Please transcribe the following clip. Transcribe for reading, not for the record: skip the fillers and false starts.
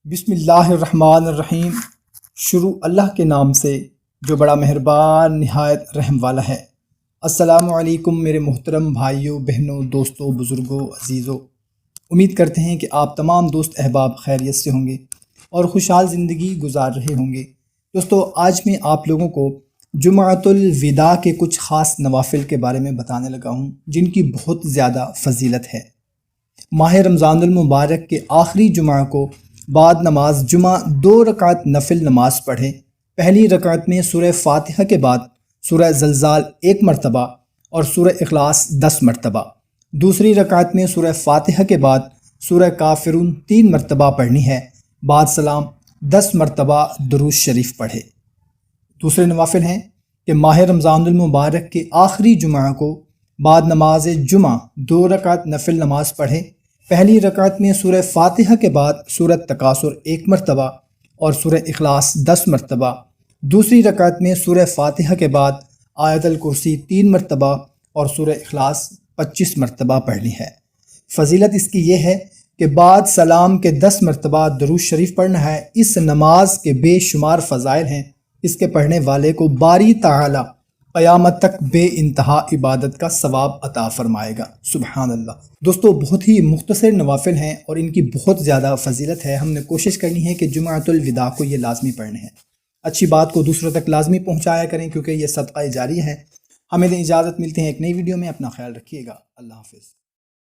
بسم اللہ الرحمن الرحیم۔ شروع اللہ کے نام سے جو بڑا مہربان نہایت رحم والا ہے۔ السلام علیکم میرے محترم بھائیوں، بہنوں، دوستوں، بزرگوں، عزیزوں۔ امید کرتے ہیں کہ آپ تمام دوست احباب خیریت سے ہوں گے اور خوشحال زندگی گزار رہے ہوں گے۔ دوستو، آج میں آپ لوگوں کو جمعۃ الوداع کے کچھ خاص نوافل کے بارے میں بتانے لگا ہوں جن کی بہت زیادہ فضیلت ہے۔ ماہ رمضان المبارک کے آخری جمعہ کو بعد نماز جمعہ 2 رکعت نفل نماز پڑھیں۔ پہلی رکعت میں سورہ فاتحہ کے بعد سورہ زلزال 1 مرتبہ اور سورہ اخلاص 10 مرتبہ، دوسری رکعت میں سورہ فاتحہ کے بعد سورہ کافرون 3 مرتبہ پڑھنی ہے، بعد سلام 10 مرتبہ درود شریف پڑھے۔ دوسرے نوافل ہیں کہ ماہ رمضان المبارک کے آخری جمعہ کو بعد نماز جمعہ 2 رکعت نفل نماز پڑھیں۔ پہلی رکعت میں سورہ فاتحہ کے بعد سورہ تکاثر 1 مرتبہ اور سورہ اخلاص 10 مرتبہ، دوسری رکعت میں سورہ فاتحہ کے بعد آیت الکرسی 3 مرتبہ اور سورہ اخلاص 25 مرتبہ پڑھنی ہے۔ فضیلت اس کی یہ ہے کہ بعد سلام کے 10 مرتبہ درود شریف پڑھنا ہے۔ اس نماز کے بے شمار فضائل ہیں۔ اس کے پڑھنے والے کو باری تعالی قیامت تک بے انتہا عبادت کا ثواب عطا فرمائے گا۔ سبحان اللہ۔ دوستو، بہت ہی مختصر نوافل ہیں اور ان کی بہت زیادہ فضیلت ہے۔ ہم نے کوشش کرنی ہے کہ جمعۃ الوداع کو یہ لازمی پڑھنے ہیں۔ اچھی بات کو دوسروں تک لازمی پہنچایا کریں کیونکہ یہ صدقہ جاریہ ہے۔ ہمیں اجازت، ملتے ہیں ایک نئی ویڈیو میں۔ اپنا خیال رکھیے گا۔ اللہ حافظ۔